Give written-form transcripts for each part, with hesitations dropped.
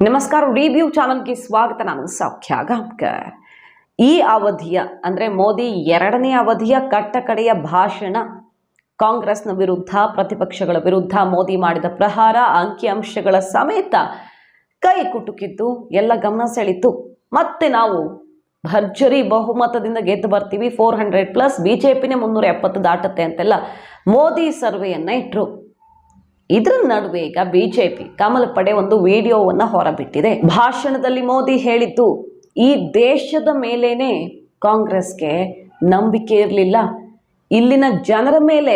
ನಮಸ್ಕಾರ, ರಿವ್ಯೂ ಚಾನಲ್ಗೆ ಸ್ವಾಗತ. ನಾನು ಸೌಖ್ಯ ಗಾಂವ್ಕರ್. ಈ ಅವಧಿಯ ಅಂದರೆ ಮೋದಿ ಎರಡನೇ ಅವಧಿಯ ಕಟ್ಟಕಡೆಯ ಭಾಷಣ, ಕಾಂಗ್ರೆಸ್ನ ವಿರುದ್ಧ, ಪ್ರತಿಪಕ್ಷಗಳ ವಿರುದ್ಧ ಮೋದಿ ಮಾಡಿದ ಪ್ರಹಾರ, ಅಂಕಿಅಂಶಗಳ ಸಮೇತ ಕೈ ಕುಟುಕಿದ್ದು ಎಲ್ಲ ಗಮನ ಸೆಳೀತು. ಮತ್ತೆ ನಾವು ಭರ್ಜರಿ ಬಹುಮತದಿಂದ ಗೆದ್ದು ಬರ್ತೀವಿ, 400+, ಬಿಜೆಪಿನೇ 370 ದಾಟುತ್ತೆ ಅಂತೆಲ್ಲ ಮೋದಿ ಸರ್ವೆಯನ್ನ ಇಟ್ಟರು. ಇದರ ನಡುವೆ ಈಗ ಬಿಜೆಪಿ ಕಮಲ ಪಡೆ ಒಂದು ವಿಡಿಯೋವನ್ನು ಹೊರಬಿಟ್ಟಿದೆ. ಭಾಷಣದಲ್ಲಿ ಮೋದಿ ಹೇಳಿದ್ದು, ಈ ದೇಶದ ಮೇಲೇನೆ ಕಾಂಗ್ರೆಸ್ಗೆ ನಂಬಿಕೆ ಇರಲಿಲ್ಲ, ಇಲ್ಲಿನ ಜನರ ಮೇಲೆ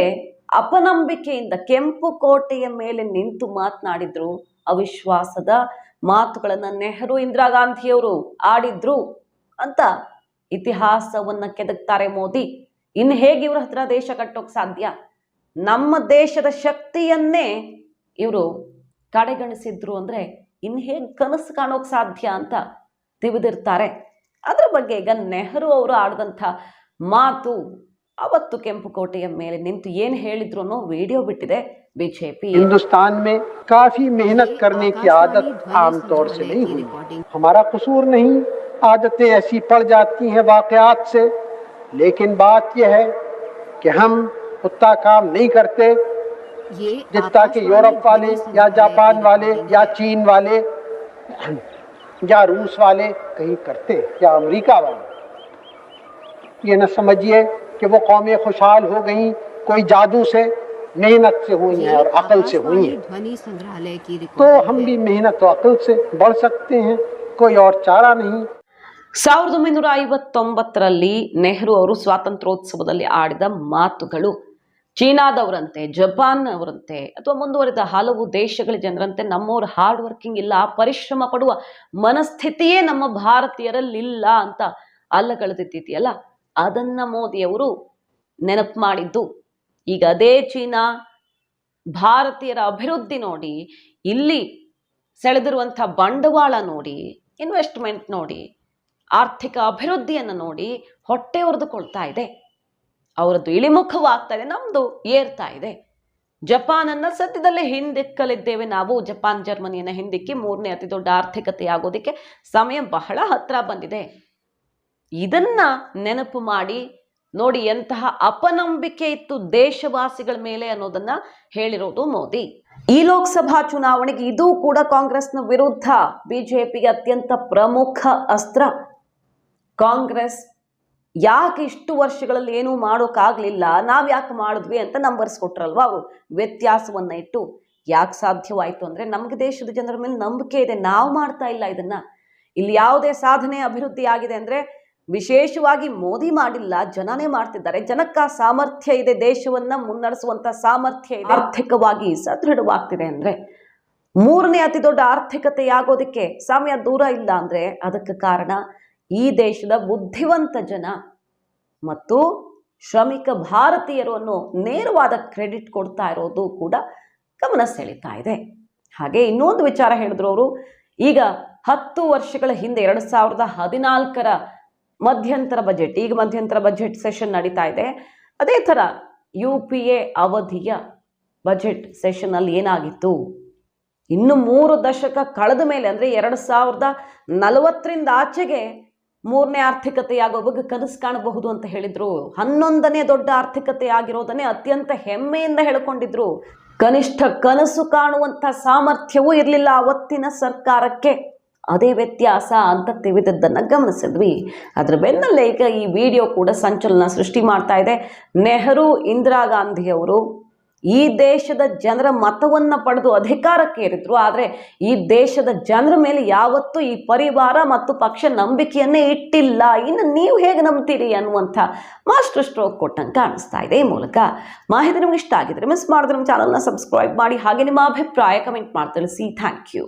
ಅಪನಂಬಿಕೆಯಿಂದ ಕೆಂಪು ಕೋಟೆಯ ಮೇಲೆ ನಿಂತು ಮಾತನಾಡಿದ್ರು, ಅವಿಶ್ವಾಸದ ಮಾತುಗಳನ್ನು ನೆಹರು, ಇಂದಿರಾ ಗಾಂಧಿಯವರು ಆಡಿದ್ರು ಅಂತ ಇತಿಹಾಸವನ್ನ ಕೆದಕ್ತಾರೆ ಮೋದಿ. ಇನ್ನು ಹೇಗೆ ಇವ್ರ ಹತ್ರ ದೇಶ ಕಟ್ಟೋಕ್ ಸಾಧ್ಯ? ನಮ್ಮ ದೇಶದ ಶಕ್ತಿಯನ್ನೇ ಇವರು ಕಡೆಗಣಿಸಿದ್ರು ಅಂದ್ರೆ ಇನ್ನು ಹೇಗೆ ಕನಸು ಕಾಣೋಕ್ ಸಾಧ್ಯ ಅಂತ ತಿವಿದಿರ್ತಾರೆ. ಅದ್ರ ಬಗ್ಗೆ ಈಗ ನೆಹರು ಅವರು ಆಡಿದಂಥ ಮಾತು, ಅವತ್ತು ಕೆಂಪು ಕೋಟೆಯ ಮೇಲೆ ನಿಂತು ಏನು ಹೇಳಿದ್ರು ಅನ್ನೋ ವಿಡಿಯೋ ಬಿಟ್ಟಿದೆ ಬಿಜೆಪಿ. हिंदुस्तान में काफी मेहनत करने की आदत आमतौर से नहीं हुई. हमारा कसूर नहीं, आदतें ऐसी पड़ जाती हैं वाकयात से. लेकिन बात यह है कि हम उतना काम नहीं करते जितना कि यूरोप वाले या जापान वाले या चीन वाले या रूस वाले कहीं करते या अमेरिका वाले. ये न समझिए कि वो कौमें खुशहाल हो गई कोई जादू से, मेहनत से हुई है और अकल से हुई है. तो हम भी मेहनत और अकल से बढ़ सकते हैं, कोई और चारा नहीं. 1959ರಲ್ಲಿ ನೆಹರು ಅವರು ಸ್ವಾತಂತ್ರ್ಯೋತ್ಸವದಲ್ಲಿ ಆಡಿದ ಮಾತುಗಳು ಚೀನಾದವರಂತೆ, ಜಪಾನ್ ಅವರಂತೆ ಅಥವಾ ಮುಂದುವರೆದ ಹಲವು ದೇಶಗಳ ಜನರಂತೆ ನಮ್ಮವ್ರು ಹಾರ್ಡ್ ವರ್ಕಿಂಗ್ ಇಲ್ಲ, ಪರಿಶ್ರಮ ಪಡುವ ಮನಸ್ಥಿತಿಯೇ ನಮ್ಮ ಭಾರತೀಯರಲ್ಲಿಲ್ಲ ಅಂತ ಅಲ್ಲಗಳೆದಿದ್ದೀಯಲ್ಲ, ಅದನ್ನ ಮೋದಿಯವರು ನೆನಪು ಮಾಡಿದ್ದು. ಈಗ ಅದೇ ಚೀನಾ ಭಾರತೀಯರ ಅಭಿವೃದ್ಧಿ ನೋಡಿ, ಇಲ್ಲಿ ಸೆಳೆದಿರುವಂಥ ಬಂಡವಾಳ ನೋಡಿ, ಇನ್ವೆಸ್ಟ್ಮೆಂಟ್ ನೋಡಿ, ಆರ್ಥಿಕ ಅಭಿವೃದ್ಧಿಯನ್ನು ನೋಡಿ ಹೊಟ್ಟೆ ಹೊರೆದುಕೊಳ್ತಾ ಇದೆ. ಅವರದ್ದು ಇಳಿಮುಖವಾಗ್ತಾ ಇದೆ, ನಮ್ದು ಏರ್ತಾ ಇದೆ. ಜಪಾನನ್ನ ಸದ್ಯದಲ್ಲೇ ಹಿಂದಿಕ್ಕಲಿದ್ದೇವೆ ನಾವು. ಜಪಾನ್ ಜರ್ಮನಿಯನ್ನ ಹಿಂದಿಕ್ಕಿ 3ನೇ ಅತಿ ದೊಡ್ಡ ಆರ್ಥಿಕತೆ ಆಗೋದಿಕ್ಕೆ ಸಮಯ ಬಹಳ ಹತ್ರ ಬಂದಿದೆ. ಇದನ್ನ ನೆನಪು ಮಾಡಿ ನೋಡಿ, ಎಂತಹ ಅಪನಂಬಿಕೆ ಇತ್ತು ದೇಶವಾಸಿಗಳ ಮೇಲೆ ಅನ್ನೋದನ್ನ ಹೇಳಿರೋದು ಮೋದಿ. ಈ ಲೋಕಸಭಾ ಚುನಾವಣೆಗೆ ಇದು ಕೂಡ ಕಾಂಗ್ರೆಸ್ನ ವಿರುದ್ಧ ಬಿಜೆಪಿಗೆ ಅತ್ಯಂತ ಪ್ರಮುಖ ಅಸ್ತ್ರ. ಕಾಂಗ್ರೆಸ್ ಯಾಕೆ ಇಷ್ಟು ವರ್ಷಗಳಲ್ಲಿ ಏನೂ ಮಾಡೋಕ್ಕಾಗಲಿಲ್ಲ, ನಾವು ಯಾಕೆ ಮಾಡಿದ್ವಿ ಅಂತ ನಂಬರ್ಸ್ ಕೊಟ್ರಲ್ವ ಅವರು, ವ್ಯತ್ಯಾಸವನ್ನ ಇಟ್ಟು ಯಾಕೆ ಸಾಧ್ಯವಾಯಿತು ಅಂದರೆ ನಮಗೆ ದೇಶದ ಜನರ ಮೇಲೆ ನಂಬಿಕೆ ಇದೆ, ನಾವು ಮಾಡ್ತಾ ಇಲ್ಲ ಇದನ್ನ. ಇಲ್ಲಿ ಯಾವುದೇ ಸಾಧನೆ ಅಭಿವೃದ್ಧಿ ಆಗಿದೆ ಅಂದರೆ ವಿಶೇಷವಾಗಿ ಮೋದಿ ಮಾಡಿಲ್ಲ, ಜನನೇ ಮಾಡ್ತಿದ್ದಾರೆ. ಜನಕ್ಕ ಸಾಮರ್ಥ್ಯ ಇದೆ, ದೇಶವನ್ನ ಮುನ್ನಡೆಸುವಂತ ಸಾಮರ್ಥ್ಯ ಇದೆ, ಆರ್ಥಿಕವಾಗಿ ಸದೃಢವಾಗ್ತಿದೆ ಅಂದ್ರೆ, 3ನೇ ಅತಿ ದೊಡ್ಡ ಆರ್ಥಿಕತೆಯಾಗೋದಕ್ಕೆ ಸಮಯ ದೂರ ಇಲ್ಲ ಅಂದ್ರೆ ಅದಕ್ಕೆ ಕಾರಣ ಈ ದೇಶದ ಬುದ್ಧಿವಂತ ಜನ ಮತ್ತು ಶ್ರಮಿಕ ಭಾರತೀಯರು ಅನ್ನೋ ನೇರವಾದ ಕ್ರೆಡಿಟ್ ಕೊಡ್ತಾ ಇರೋದು ಕೂಡ ಗಮನ ಸೆಳೀತಾ ಇದೆ. ಹಾಗೆ ಇನ್ನೊಂದು ವಿಚಾರ ಹೇಳಿದ್ರು ಅವರು, ಈಗ 10 ವರ್ಷಗಳ ಹಿಂದೆ 2014ರ ಮಧ್ಯಂತರ ಬಜೆಟ್, ಈಗ ಮಧ್ಯಂತರ ಬಜೆಟ್ ಸೆಷನ್ ನಡೀತಾ ಇದೆ, ಅದೇ ಥರ UPA ಅವಧಿಯ ಬಜೆಟ್ ಸೆಷನ್ ಅಲ್ಲಿ ಏನಾಗಿತ್ತು, ಇನ್ನು 3 ದಶಕ ಕಳೆದ ಮೇಲೆ ಅಂದರೆ 2040ರಿಂದ ಆಚೆಗೆ 3ನೇ ಆರ್ಥಿಕತೆಯಾಗೋ ಬಗ್ಗೆ ಕನಸು ಕಾಣಬಹುದು ಅಂತ ಹೇಳಿದ್ರು. 11ನೇ ದೊಡ್ಡ ಆರ್ಥಿಕತೆ ಆಗಿರೋದನ್ನೇ ಅತ್ಯಂತ ಹೆಮ್ಮೆಯಿಂದ ಹೇಳಿಕೊಂಡಿದ್ರು. ಕನಿಷ್ಠ ಕನಸು ಕಾಣುವಂಥ ಸಾಮರ್ಥ್ಯವೂ ಇರಲಿಲ್ಲ ಅವತ್ತಿನ ಸರ್ಕಾರಕ್ಕೆ. ಅದೇ ವ್ಯತ್ಯಾಸ ಅಂತ ತಿವಿದದ್ದನ್ನು ಗಮನಿಸಿದ್ವಿ. ಅದರ ಬೆನ್ನಲ್ಲೇ ಈಗ ಈ ವಿಡಿಯೋ ಕೂಡ ಸಂಚಲನ ಸೃಷ್ಟಿ ಮಾಡ್ತಾ ಇದೆ. ನೆಹರು, ಇಂದಿರಾ ಗಾಂಧಿಯವರು ಈ ದೇಶದ ಜನರ ಮತವನ್ನು ಪಡೆದು ಅಧಿಕಾರಕ್ಕೆ ಏರಿದ್ರು, ಆದರೆ ಈ ದೇಶದ ಜನರ ಮೇಲೆ ಯಾವತ್ತೂ ಈ ಪರಿವಾರ ಮತ್ತು ಪಕ್ಷ ನಂಬಿಕೆಯನ್ನೇ ಇಟ್ಟಿಲ್ಲ. ಇನ್ನು ನೀವು ಹೇಗೆ ನಂಬ್ತೀರಿ ಅನ್ನುವಂಥ ಮಾಸ್ಟರ್ ಸ್ಟ್ರೋಕ್ ಕೊಟ್ಟಂಗೆ ಕಾಣಿಸ್ತಾ ಇದೆ. ಈ ಮೂಲಕ ಮಾಹಿತಿ ನಿಮ್ಗೆ ಇಷ್ಟ ಆಗಿದ್ರೆ ಮಿಸ್ ಮಾಡಿದ್ರೆ ನಮ್ಮ ಚಾನಲ್ನ ಸಬ್ಸ್ಕ್ರೈಬ್ ಮಾಡಿ, ಹಾಗೆ ನಿಮ್ಮ ಅಭಿಪ್ರಾಯ ಕಮೆಂಟ್ ಮಾಡಿ ತಿಳಿಸಿ. Thank you.